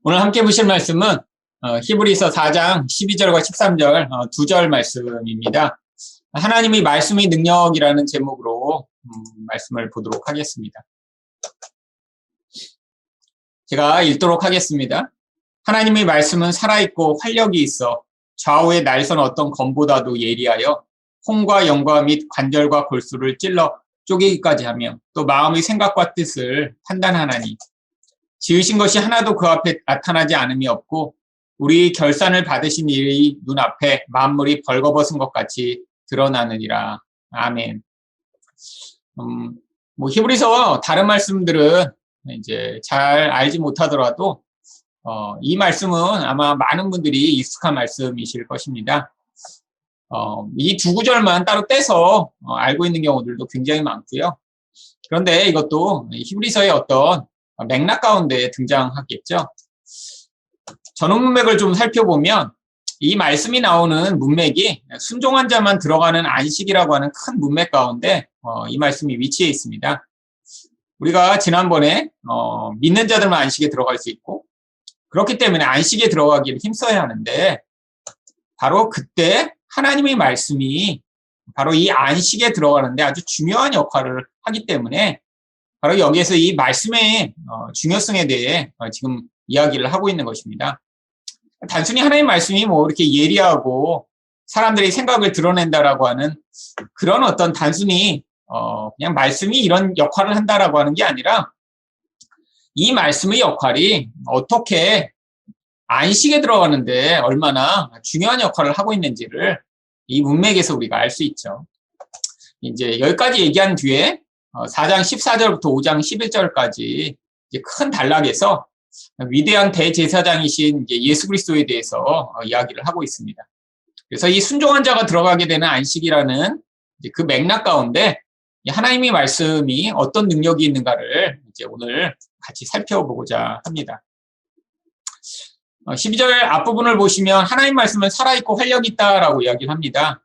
오늘 함께 보실 말씀은 히브리서 4장 12절과 13절 두 절 말씀입니다. 하나님의 말씀의 능력이라는 제목으로 말씀을 보도록 하겠습니다. 제가 읽도록 하겠습니다. 하나님의 말씀은 살아있고 활력이 있어 좌우의 날선 어떤 검보다도 예리하여 혼과 영과 및 관절과 골수를 찔러 쪼개기까지 하며 또 마음의 생각과 뜻을 판단하나니 지으신 것이 하나도 그 앞에 나타나지 않음이 없고 우리 결산을 받으신 이의 눈앞에 만물이 벌거벗은 것 같이 드러나느니라. 아멘. 히브리서 다른 말씀들은 이제 잘 알지 못하더라도 이 말씀은 아마 많은 분들이 익숙한 말씀이실 것입니다. 이 두 구절만 따로 떼서 알고 있는 경우들도 굉장히 많고요. 그런데 이것도 히브리서의 어떤 맥락 가운데 등장하겠죠. 전후 문맥을 좀 살펴보면 이 말씀이 나오는 문맥이 순종한 자만 들어가는 안식이라고 하는 큰 문맥 가운데 이 말씀이 위치해 있습니다. 우리가 지난번에 믿는 자들만 안식에 들어갈 수 있고 그렇기 때문에 안식에 들어가기를 힘써야 하는데 바로 그때 하나님의 말씀이 바로 이 안식에 들어가는데 아주 중요한 역할을 하기 때문에 바로 여기에서 이 말씀의 중요성에 대해 지금 이야기를 하고 있는 것입니다. 단순히 하나님의 말씀이 이렇게 예리하고 사람들의 생각을 드러낸다라고 하는 그런 어떤 단순히 그냥 말씀이 이런 역할을 한다라고 하는 게 아니라 이 말씀의 역할이 어떻게 안식에 들어가는데 얼마나 중요한 역할을 하고 있는지를 이 문맥에서 우리가 알 수 있죠. 이제 여기까지 얘기한 뒤에 4장 14절부터 5장 11절까지 큰 단락에서 위대한 대제사장이신 예수 그리스도에 대해서 이야기를 하고 있습니다. 그래서 이 순종한 자가 들어가게 되는 안식이라는 그 맥락 가운데 하나님의 말씀이 어떤 능력이 있는가를 이제 오늘 같이 살펴보고자 합니다. 12절 앞부분을 보시면 하나님 말씀은 살아있고 활력이 있다라고 이야기를 합니다.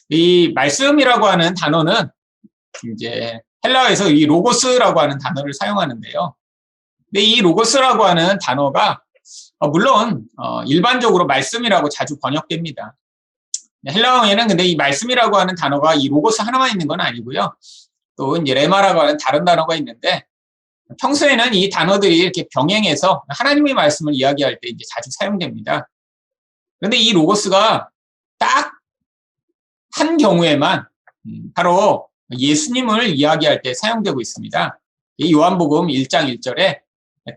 이 말씀이라고 하는 단어는 이제 헬라어에서 이 로고스라고 하는 단어를 사용하는데요. 근데 이 로고스라고 하는 단어가 물론 일반적으로 말씀이라고 자주 번역됩니다. 헬라어에는 근데 이 말씀이라고 하는 단어가 이 로고스 하나만 있는 건 아니고요. 또 이제 레마라고 하는 다른 단어가 있는데 평소에는 이 단어들이 이렇게 병행해서 하나님의 말씀을 이야기할 때 이제 자주 사용됩니다. 그런데 이 로고스가 딱 한 경우에만 바로 예수님을 이야기할 때 사용되고 있습니다. 이 요한복음 1장 1절에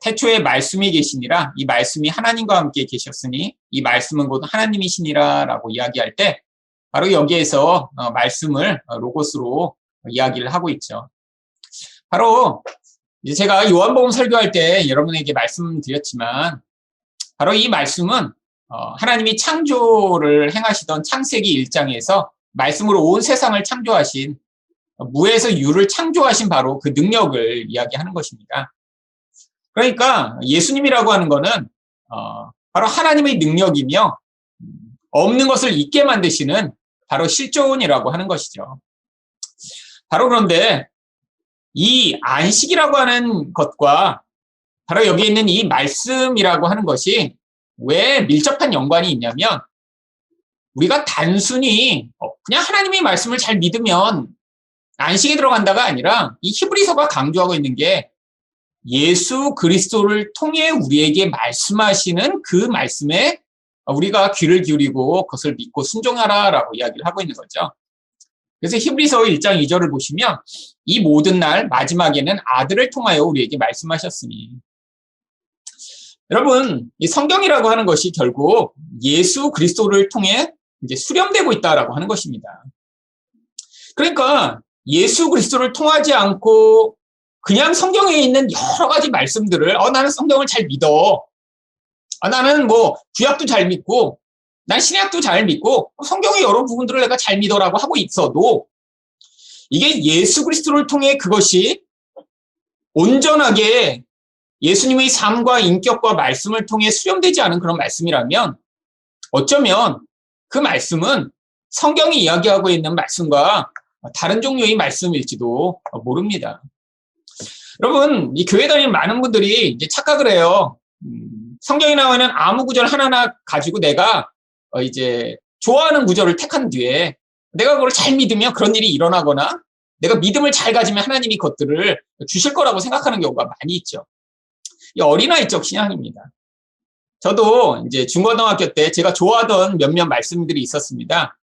태초에 말씀이 계시니라 이 말씀이 하나님과 함께 계셨으니 이 말씀은 곧 하나님이시니라 라고 이야기할 때 바로 여기에서 말씀을 로고스로 이야기를 하고 있죠. 바로 이제 제가 요한복음 설교할 때 여러분에게 말씀드렸지만 바로 이 말씀은 하나님이 창조를 행하시던 창세기 1장에서 말씀으로 온 세상을 창조하신 무에서 유를 창조하신 바로 그 능력을 이야기하는 것입니다. 그러니까 예수님이라고 하는 거는 바로 하나님의 능력이며 없는 것을 있게 만드시는 바로 실존이라고 하는 것이죠. 바로 그런데 이 안식이라고 하는 것과 바로 여기 있는 이 말씀이라고 하는 것이 왜 밀접한 연관이 있냐면 우리가 단순히 그냥 하나님의 말씀을 잘 믿으면 안식에 들어간다가 아니라 이 히브리서가 강조하고 있는 게 예수 그리스도를 통해 우리에게 말씀하시는 그 말씀에 우리가 귀를 기울이고 그것을 믿고 순종하라라고 이야기를 하고 있는 거죠. 그래서 히브리서 1장 2절을 보시면 이 모든 날 마지막에는 아들을 통하여 우리에게 말씀하셨으니 여러분 이 성경이라고 하는 것이 결국 예수 그리스도를 통해 이제 수렴되고 있다라고 하는 것입니다. 그러니까 예수 그리스도를 통하지 않고 그냥 성경에 있는 여러 가지 말씀들을 나는 성경을 잘 믿어. 나는 구약도 잘 믿고 난 신약도 잘 믿고 성경의 여러 부분들을 내가 잘 믿어라고 하고 있어도 이게 예수 그리스도를 통해 그것이 온전하게 예수님의 삶과 인격과 말씀을 통해 수렴되지 않은 그런 말씀이라면 어쩌면 그 말씀은 성경이 이야기하고 있는 말씀과 다른 종류의 말씀일지도 모릅니다. 여러분, 이 교회 다니는 많은 분들이 이제 착각을 해요. 성경에 나오는 아무 구절 하나하나 가지고 내가 이제 좋아하는 구절을 택한 뒤에 내가 그걸 잘 믿으면 그런 일이 일어나거나 내가 믿음을 잘 가지면 하나님이 그것들을 주실 거라고 생각하는 경우가 많이 있죠. 이 어린아이적 신앙입니다. 저도 이제 중고등학교 때 제가 좋아하던 몇몇 말씀들이 있었습니다.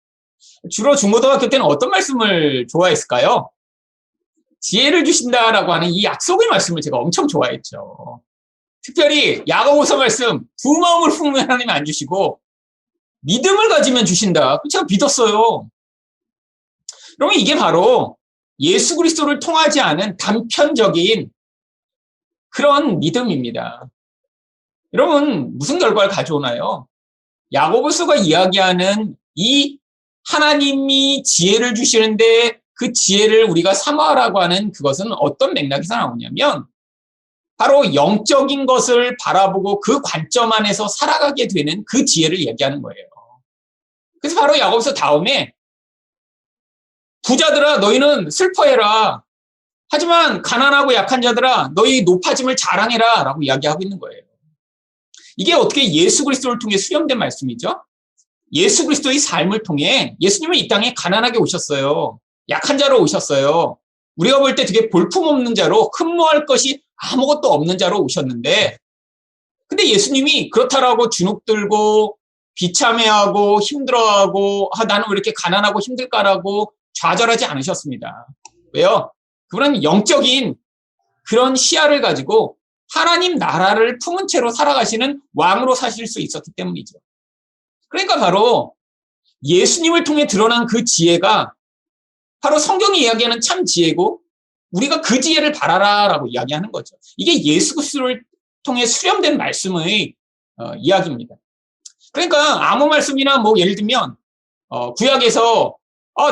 주로 중고등학교 때는 어떤 말씀을 좋아했을까요? 지혜를 주신다라고 하는 이 약속의 말씀을 제가 엄청 좋아했죠. 특별히 야고보서 말씀, 두 마음을 품으면 하나님이 안 주시고 믿음을 가지면 주신다. 제가 믿었어요. 그러면 이게 바로 예수 그리스도를 통하지 않은 단편적인 그런 믿음입니다. 여러분, 무슨 결과를 가져오나요? 야고보서가 이야기하는 이 하나님이 지혜를 주시는데 그 지혜를 우리가 사모하라고 하는 그것은 어떤 맥락에서 나오냐면 바로 영적인 것을 바라보고 그 관점 안에서 살아가게 되는 그 지혜를 얘기하는 거예요. 그래서 바로 야고보서 다음에 부자들아 너희는 슬퍼해라. 하지만 가난하고 약한 자들아 너희 높아짐을 자랑해라 라고 이야기하고 있는 거예요. 이게 어떻게 예수 그리스도를 통해 수렴된 말씀이죠? 예수 그리스도의 삶을 통해 예수님은 이 땅에 가난하게 오셨어요. 약한 자로 오셨어요. 우리가 볼 때 되게 볼품없는 자로 흠모할 것이 아무것도 없는 자로 오셨는데 근데 예수님이 그렇다라고 주눅들고 비참해하고 힘들어하고 나는 왜 이렇게 가난하고 힘들까라고 좌절하지 않으셨습니다. 왜요? 그분은 영적인 그런 시야를 가지고 하나님 나라를 품은 채로 살아가시는 왕으로 사실 수 있었기 때문이죠. 그러니까 바로 예수님을 통해 드러난 그 지혜가 바로 성경이 이야기하는 참 지혜고 우리가 그 지혜를 바라라라고 이야기하는 거죠. 이게 예수 그리스도를 통해 수렴된 말씀의 이야기입니다. 그러니까 아무 말씀이나 뭐 예를 들면 구약에서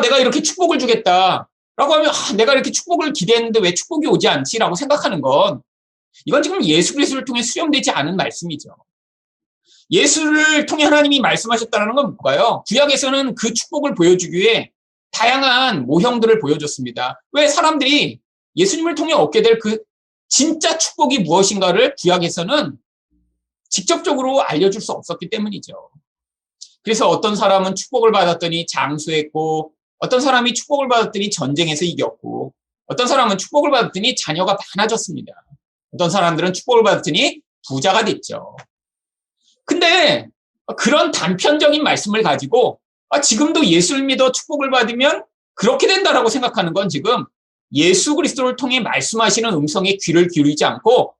내가 이렇게 축복을 주겠다라고 하면 내가 이렇게 축복을 기대했는데 왜 축복이 오지 않지라고 생각하는 건 이건 지금 예수 그리스도를 통해 수렴되지 않은 말씀이죠. 예수를 통해 하나님이 말씀하셨다는 건 뭘까요? 구약에서는 그 축복을 보여주기 위해 다양한 모형들을 보여줬습니다. 왜 사람들이 예수님을 통해 얻게 될 그 진짜 축복이 무엇인가를 구약에서는 직접적으로 알려줄 수 없었기 때문이죠. 그래서 어떤 사람은 축복을 받았더니 장수했고 어떤 사람이 축복을 받았더니 전쟁에서 이겼고 어떤 사람은 축복을 받았더니 자녀가 많아졌습니다. 어떤 사람들은 축복을 받았더니 부자가 됐죠. 근데 그런 단편적인 말씀을 가지고 지금도 예수를 믿어 축복을 받으면 그렇게 된다라고 생각하는 건 지금 예수 그리스도를 통해 말씀하시는 음성에 귀를 기울이지 않고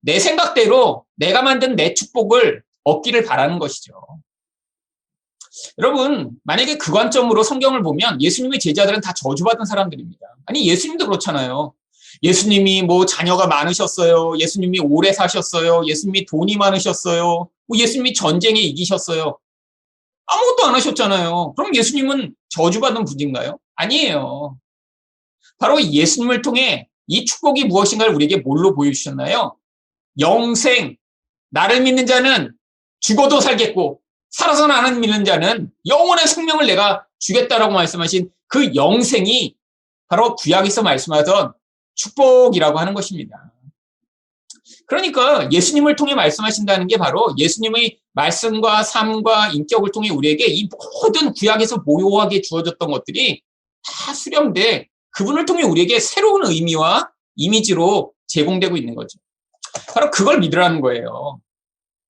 내 생각대로 내가 만든 내 축복을 얻기를 바라는 것이죠. 여러분, 만약에 그 관점으로 성경을 보면 예수님의 제자들은 다 저주받은 사람들입니다. 아니, 예수님도 그렇잖아요. 예수님이 뭐 자녀가 많으셨어요. 예수님이 오래 사셨어요. 예수님이 돈이 많으셨어요. 예수님이 전쟁에 이기셨어요. 아무것도 안 하셨잖아요. 그럼 예수님은 저주받은 분인가요? 아니에요. 바로 예수님을 통해 이 축복이 무엇인가를 우리에게 뭘로 보여주셨나요? 영생, 나를 믿는 자는 죽어도 살겠고 살아서 나는 믿는 자는 영원한 생명을 내가 주겠다라고 말씀하신 그 영생이 바로 구약에서 말씀하던 축복이라고 하는 것입니다. 그러니까 예수님을 통해 말씀하신다는 게 바로 예수님의 말씀과 삶과 인격을 통해 우리에게 이 모든 구약에서 모호하게 주어졌던 것들이 다 수렴돼 그분을 통해 우리에게 새로운 의미와 이미지로 제공되고 있는 거죠. 바로 그걸 믿으라는 거예요.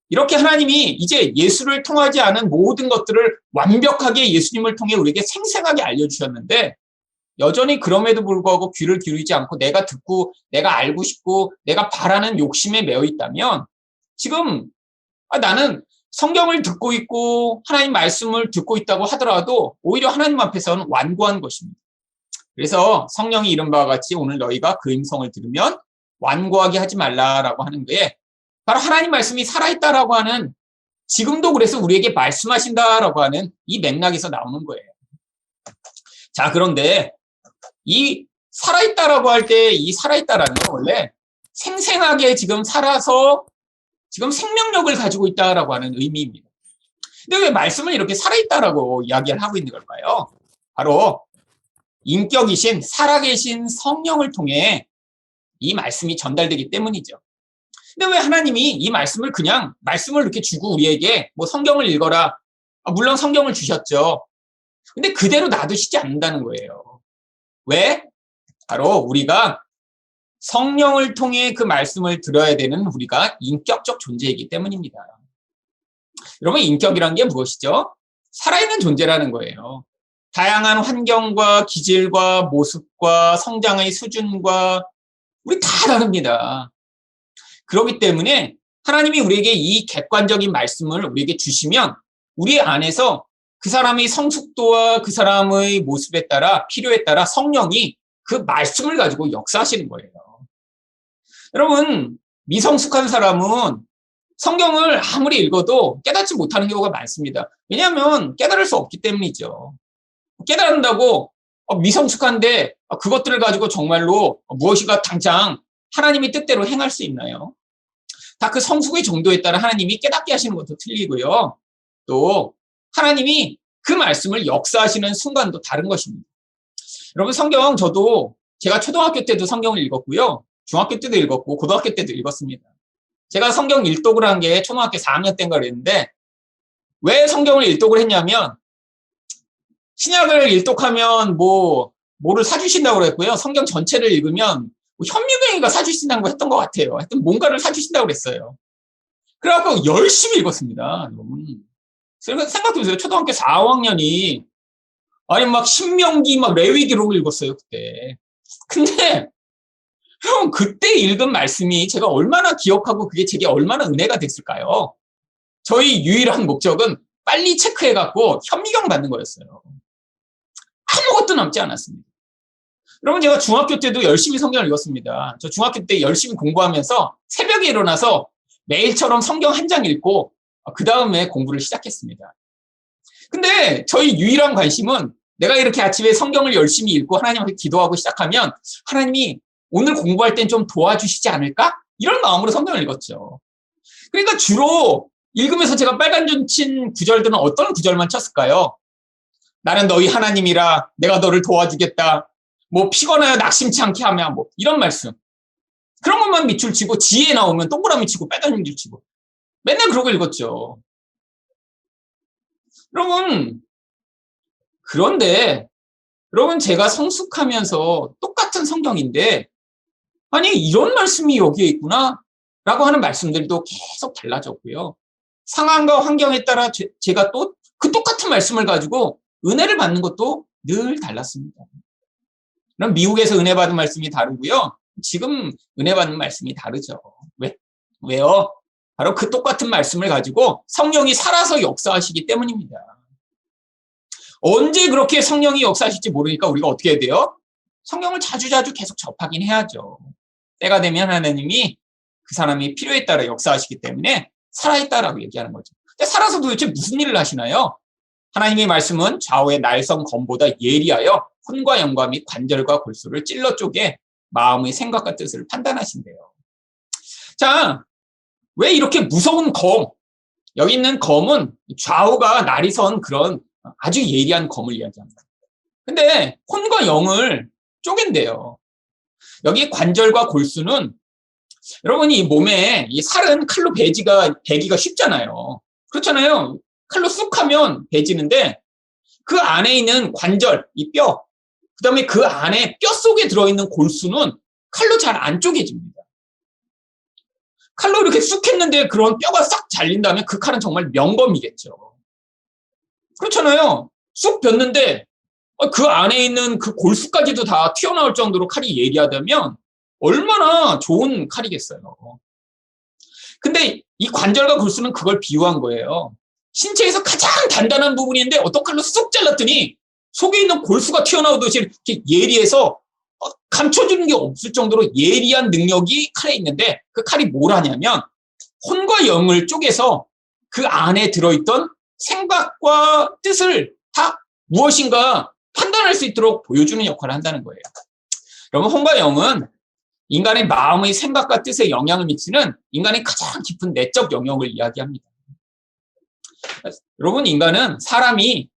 이렇게 하나님이 이제 예수를 통하지 않은 모든 것들을 완벽하게 예수님을 통해 우리에게 생생하게 알려주셨는데 여전히 그럼에도 불구하고 귀를 기울이지 않고 내가 듣고 내가 알고 싶고 내가 바라는 욕심에 매여 있다면 지금 나는 성경을 듣고 있고 하나님 말씀을 듣고 있다고 하더라도 오히려 하나님 앞에서는 완고한 것입니다. 그래서 성령이 이른 바와 같이 오늘 너희가 그 음성을 들으면 완고하게 하지 말라라고 하는 게 바로 하나님 말씀이 살아있다라고 하는 지금도 그래서 우리에게 말씀하신다라고 하는 이 맥락에서 나오는 거예요. 자, 그런데 이 살아있다라고 할 때 이 살아있다라는 건 원래 생생하게 지금 살아서 지금 생명력을 가지고 있다라고 하는 의미입니다. 근데 왜 말씀을 이렇게 살아있다라고 이야기를 하고 있는 걸까요? 바로 인격이신 살아계신 성령을 통해 이 말씀이 전달되기 때문이죠. 근데 왜 하나님이 이 말씀을 그냥 말씀을 이렇게 주고 우리에게 뭐 성경을 읽어라. 물론 성경을 주셨죠. 근데 그대로 놔두시지 않는다는 거예요. 왜? 바로 우리가 성령을 통해 그 말씀을 들어야 되는 우리가 인격적 존재이기 때문입니다. 여러분, 인격이란 게 무엇이죠? 살아있는 존재라는 거예요. 다양한 환경과 기질과 모습과 성장의 수준과 우리 다 다릅니다. 그렇기 때문에 하나님이 우리에게 이 객관적인 말씀을 우리에게 주시면 우리 안에서 그 사람의 성숙도와 그 사람의 모습에 따라 필요에 따라 성령이 그 말씀을 가지고 역사하시는 거예요. 여러분, 미성숙한 사람은 성경을 아무리 읽어도 깨닫지 못하는 경우가 많습니다. 왜냐하면 깨달을 수 없기 때문이죠. 깨달는다고 미성숙한데 그것들을 가지고 정말로 무엇인가 당장 하나님의 뜻대로 행할 수 있나요? 다 그 성숙의 정도에 따라 하나님이 깨닫게 하시는 것도 틀리고요. 또 하나님이 그 말씀을 역사하시는 순간도 다른 것입니다. 여러분, 성경 저도 제가 초등학교 때도 성경을 읽었고요. 중학교 때도 읽었고 고등학교 때도 읽었습니다. 제가 성경 일독을 한 게 초등학교 4학년 때인가 그랬는데 왜 성경을 일독을 했냐면 신약을 일독하면 뭐를 사주신다고 그랬고요. 성경 전체를 읽으면 현미경이가 사주신다고 했던 것 같아요. 하여튼 뭔가를 사주신다고 그랬어요. 그래갖고 열심히 읽었습니다. 생각해보세요. 초등학교 4학년이 아니 막 신명기 막 레위기록을 읽었어요 그때. 근데 형 그때 읽은 말씀이 제가 얼마나 기억하고 그게 제게 얼마나 은혜가 됐을까요? 저희 유일한 목적은 빨리 체크해갖고 현미경 받는 거였어요. 아무것도 남지 않았습니다. 여러분, 제가 중학교 때도 열심히 성경을 읽었습니다. 저 중학교 때 열심히 공부하면서 새벽에 일어나서 매일처럼 성경 한 장 읽고 그 다음에 공부를 시작했습니다. 근데 저희 유일한 관심은 내가 이렇게 아침에 성경을 열심히 읽고 하나님한테 기도하고 시작하면 하나님이 오늘 공부할 땐 좀 도와주시지 않을까? 이런 마음으로 성경을 읽었죠. 그러니까 주로 읽으면서 제가 빨간 줄 친 구절들은 어떤 구절만 쳤을까요? 나는 너희 하나님이라 내가 너를 도와주겠다. 뭐 피곤하여 낙심치 않게 하며 뭐 이런 말씀. 그런 것만 밑줄 치고 지혜 나오면 동그라미 치고 빨간 줄 치고 맨날 그러고 읽었죠. 그런데 여러분 제가 성숙하면서 똑같은 성경인데 아니 이런 말씀이 여기에 있구나 라고 하는 말씀들도 계속 달라졌고요. 상황과 환경에 따라 제가 또 그 똑같은 말씀을 가지고 은혜를 받는 것도 늘 달랐습니다. 그럼 미국에서 은혜 받은 말씀이 다르고요. 지금 은혜 받는 말씀이 다르죠. 왜요? 바로 그 똑같은 말씀을 가지고 성령이 살아서 역사하시기 때문입니다. 언제 그렇게 성령이 역사하실지 모르니까 우리가 어떻게 해야 돼요? 성경을 자주자주 계속 접하긴 해야죠. 때가 되면 하나님이 그 사람이 필요에 따라 역사하시기 때문에 살아있다라고 얘기하는 거죠. 근데 살아서 도대체 무슨 일을 하시나요? 하나님의 말씀은 좌우의 날성 검보다 예리하여 혼과 영과 및 관절과 골수를 찔러 쪼개 마음의 생각과 뜻을 판단하신대요. 자, 왜 이렇게 무서운 검? 여기 있는 검은 좌우가 날이 선 그런 아주 예리한 검을 이야기합니다. 근데 혼과 영을 쪼갠대요. 여기 관절과 골수는 여러분이 이 몸에 이 살은 칼로 베기가 쉽잖아요. 그렇잖아요. 칼로 쑥 하면 베지는데 그 안에 있는 관절, 이 뼈, 그 다음에 그 안에 뼈 속에 들어있는 골수는 칼로 잘 안 쪼개집니다. 칼로 이렇게 쑥 했는데 그런 뼈가 싹 잘린다면 그 칼은 정말 명검이겠죠. 그렇잖아요. 쑥 뱄는데 그 안에 있는 그 골수까지도 다 튀어나올 정도로 칼이 예리하다면 얼마나 좋은 칼이겠어요. 근데 이 관절과 골수는 그걸 비유한 거예요. 신체에서 가장 단단한 부분인데 어떤 칼로 쑥 잘랐더니 속에 있는 골수가 튀어나오듯이 이렇게 예리해서 감춰주는 게 없을 정도로 예리한 능력이 칼에 있는데 그 칼이 뭘 하냐면 혼과 영을 쪼개서 그 안에 들어있던 생각과 뜻을 다 무엇인가 판단할 수 있도록 보여주는 역할을 한다는 거예요. 여러분, 혼과 영은 인간의 마음의 생각과 뜻에 영향을 미치는 인간의 가장 깊은 내적 영역을 이야기합니다. 여러분, 인간은 사람이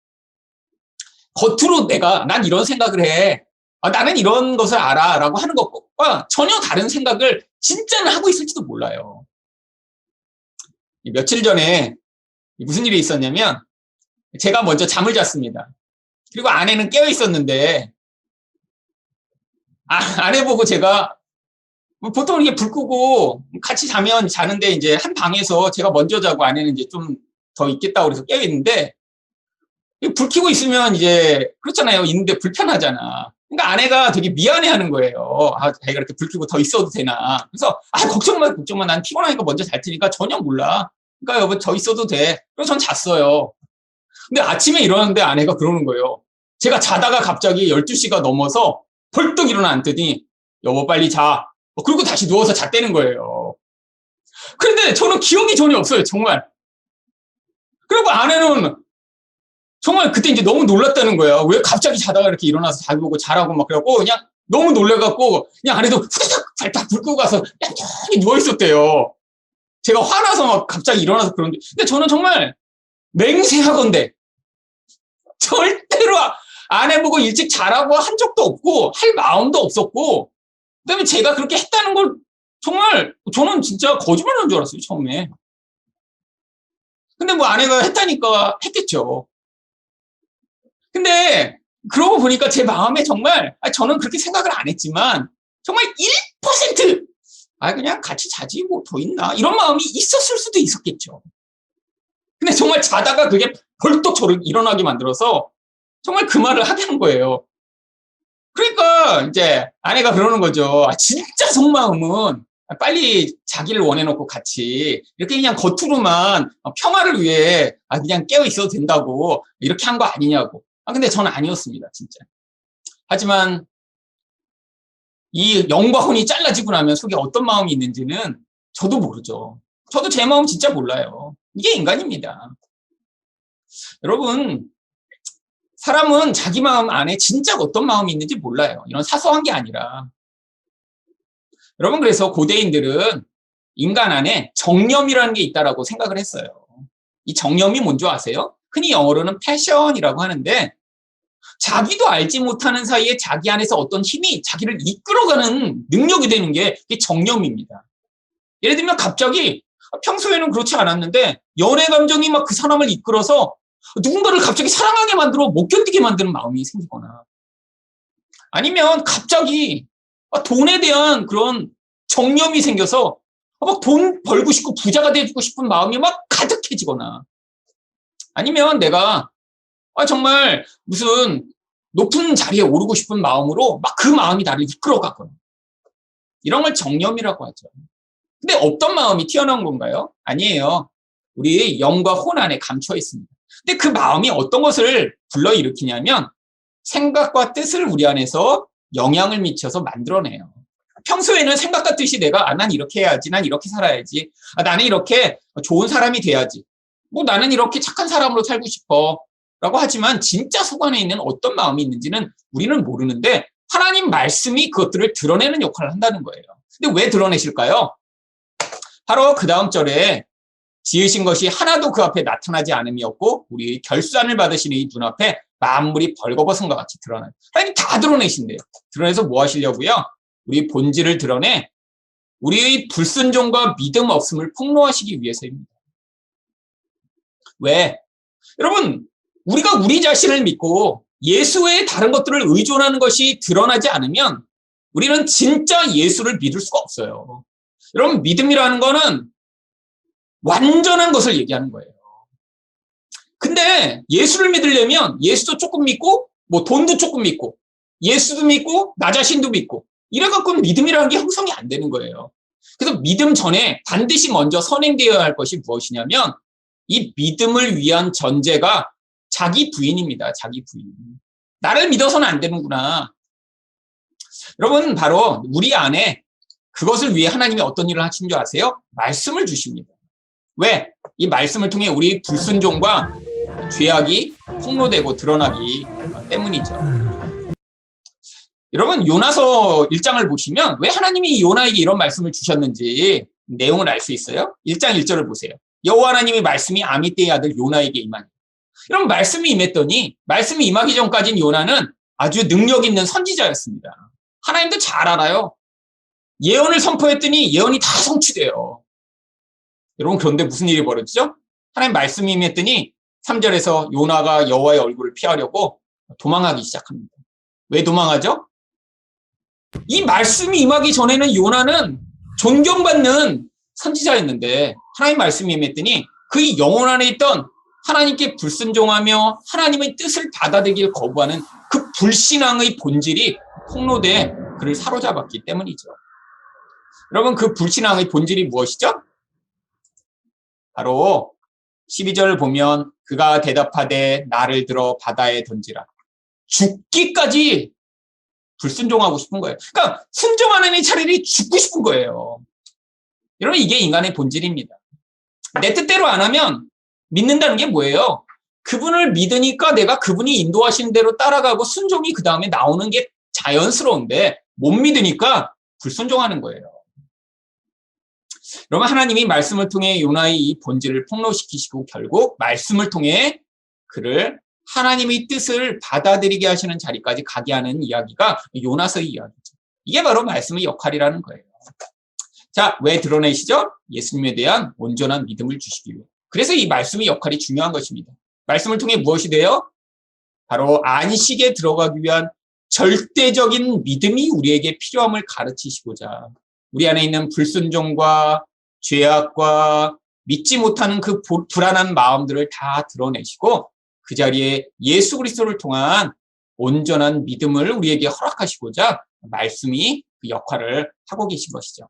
겉으로 난 이런 생각을 해. 나는 이런 것을 알아. 라고 하는 것과 전혀 다른 생각을 진짜는 하고 있을지도 몰라요. 며칠 전에 무슨 일이 있었냐면 제가 먼저 잠을 잤습니다. 그리고 아내는 깨어 있었는데 아내 보고 제가 보통 이게 불 끄고 같이 자는데 이제 한 방에서 제가 먼저 자고 아내는 이제 좀 더 있겠다고 그래서 깨어 있는데 불 켜고 있으면 이제 그렇잖아요. 있는데 불편하잖아. 그러니까 아내가 되게 미안해하는 거예요. 자기가 이렇게 불 켜고 더 있어도 되나. 그래서 걱정 마. 난 피곤하니까 먼저 잘 테니까 전혀 몰라. 그러니까 여보 더 있어도 돼. 그래서 전 잤어요. 근데 아침에 일어났는데 아내가 그러는 거예요. 제가 자다가 갑자기 12시가 넘어서 벌떡 일어나 앉더니 여보 빨리 자. 그리고 다시 누워서 잤다는 거예요. 그런데 저는 기억이 전혀 없어요. 정말. 그리고 아내는 정말 그때 이제 너무 놀랐다는 거야. 왜 갑자기 자다가 이렇게 일어나서 자기 보고 자라고 막 그래갖고 그냥 너무 놀래갖고 그냥 아내도 후다닥 발딱 불 끄고 가서 얌전히 누워있었대요. 제가 화나서 막 갑자기 일어나서 그런데. 근데 저는 정말 맹세하건대 절대로 아내 보고 일찍 자라고 한 적도 없고 할 마음도 없었고 그다음에 제가 그렇게 했다는 걸 정말 저는 진짜 거짓말하는 줄 알았어요. 처음에. 근데 뭐 아내가 했다니까 했겠죠. 근데 그러고 보니까 제 마음에 정말 저는 그렇게 생각을 안 했지만 정말 1% 그냥 같이 자지 뭐 더 있나 이런 마음이 있었을 수도 있었겠죠. 근데 정말 자다가 그게 벌떡 저를 일어나게 만들어서 정말 그 말을 하게 한 거예요. 그러니까 이제 아내가 그러는 거죠. 진짜 속마음은 빨리 자기를 원해놓고 같이 이렇게 그냥 겉으로만 평화를 위해 그냥 깨어 있어도 된다고 이렇게 한 거 아니냐고. 근데 저는 아니었습니다, 진짜. 하지만 이 영과 혼이 잘라지고 나면 속에 어떤 마음이 있는지는 저도 모르죠. 저도 제 마음 진짜 몰라요. 이게 인간입니다. 여러분, 사람은 자기 마음 안에 진짜 어떤 마음이 있는지 몰라요. 이런 사소한 게 아니라. 여러분, 그래서 고대인들은 인간 안에 정념이라는 게 있다라고 생각을 했어요. 이 정념이 뭔지 아세요? 흔히 영어로는 패션이라고 하는데 자기도 알지 못하는 사이에 자기 안에서 어떤 힘이 자기를 이끌어가는 능력이 되는 게 정념입니다. 예를 들면 갑자기 평소에는 그렇지 않았는데 연애 감정이 막 그 사람을 이끌어서 누군가를 갑자기 사랑하게 만들어 못 견디게 만드는 마음이 생기거나 아니면 갑자기 돈에 대한 그런 정념이 생겨서 막 돈 벌고 싶고 부자가 되고 싶은 마음이 막 가득해지거나 아니면 내가 정말 무슨 높은 자리에 오르고 싶은 마음으로 막 그 마음이 나를 이끌어가거나 이런 걸 정념이라고 하죠. 근데 어떤 마음이 튀어나온 건가요? 아니에요. 우리 영과 혼 안에 감춰 있습니다. 근데 그 마음이 어떤 것을 불러일으키냐면 생각과 뜻을 우리 안에서 영향을 미쳐서 만들어내요. 평소에는 생각과 뜻이 내가 난 이렇게 해야지, 난 이렇게 살아야지, 나는 이렇게 좋은 사람이 돼야지, 뭐 나는 이렇게 착한 사람으로 살고 싶어 라고 하지만 진짜 속 안에 있는 어떤 마음이 있는지는 우리는 모르는데 하나님 말씀이 그것들을 드러내는 역할을 한다는 거예요. 근데 왜 드러내실까요? 바로 그 다음 절에 지으신 것이 하나도 그 앞에 나타나지 않음이었고 우리 결산을 받으시는 이 눈앞에 만물이 벌거벗은 것 같이 드러나요. 하나님 다 드러내신대요. 드러내서 뭐 하시려고요? 우리 본질을 드러내 우리의 불순종과 믿음 없음을 폭로하시기 위해서입니다. 왜? 여러분, 우리가 우리 자신을 믿고 예수 외에 다른 것들을 의존하는 것이 드러나지 않으면 우리는 진짜 예수를 믿을 수가 없어요. 여러분, 믿음이라는 거는 완전한 것을 얘기하는 거예요. 근데 예수를 믿으려면 예수도 조금 믿고 뭐 돈도 조금 믿고 예수도 믿고 나 자신도 믿고 이래갖고는 믿음이라는 게 형성이 안 되는 거예요. 그래서 믿음 전에 반드시 먼저 선행되어야 할 것이 무엇이냐면 이 믿음을 위한 전제가 자기 부인입니다. 자기 부인. 나를 믿어서는 안 되는구나. 여러분, 바로 우리 안에 그것을 위해 하나님이 어떤 일을 하신 줄 아세요? 말씀을 주십니다. 왜? 이 말씀을 통해 우리 불순종과 죄악이 폭로되고 드러나기 때문이죠. 여러분, 요나서 1장을 보시면 왜 하나님이 요나에게 이런 말씀을 주셨는지 내용을 알 수 있어요? 1장 1절을 보세요. 여호와 하나님의 말씀이 아미떼의 아들 요나에게 임하니. 여러분, 말씀이 임했더니 말씀이 임하기 전까지는 요나는 아주 능력 있는 선지자였습니다. 하나님도 잘 알아요. 예언을 선포했더니 예언이 다 성취돼요. 여러분, 그런데 무슨 일이 벌어지죠? 하나님 말씀이 임했더니 3절에서 요나가 여호와의 얼굴을 피하려고 도망하기 시작합니다. 왜 도망하죠? 이 말씀이 임하기 전에는 요나는 존경받는 선지자였는데 하나님 말씀이 임했더니 그의 영혼 안에 있던 하나님께 불순종하며 하나님의 뜻을 받아들이길 거부하는 그 불신앙의 본질이 폭로돼 그를 사로잡았기 때문이죠. 여러분, 그 불신앙의 본질이 무엇이죠? 바로 12절을 보면 그가 대답하되 나를 들어 바다에 던지라. 죽기까지 불순종하고 싶은 거예요. 그러니까 순종하는 이 차라리 죽고 싶은 거예요. 여러분, 이게 인간의 본질입니다. 내 뜻대로 안 하면 믿는다는 게 뭐예요? 그분을 믿으니까 내가 그분이 인도하시는 대로 따라가고 순종이 그 다음에 나오는 게 자연스러운데 못 믿으니까 불순종하는 거예요. 여러분, 하나님이 말씀을 통해 요나의 이 본질을 폭로시키시고 결국 말씀을 통해 그를 하나님의 뜻을 받아들이게 하시는 자리까지 가게 하는 이야기가 요나서의 이야기죠. 이게 바로 말씀의 역할이라는 거예요. 자, 왜 드러내시죠? 예수님에 대한 온전한 믿음을 주시기 위해. 그래서 이 말씀의 역할이 중요한 것입니다. 말씀을 통해 무엇이 돼요? 바로 안식에 들어가기 위한 절대적인 믿음이 우리에게 필요함을 가르치시고자 우리 안에 있는 불순종과 죄악과 믿지 못하는 그 불안한 마음들을 다 드러내시고 그 자리에 예수 그리스도를 통한 온전한 믿음을 우리에게 허락하시고자 말씀이 그 역할을 하고 계신 것이죠.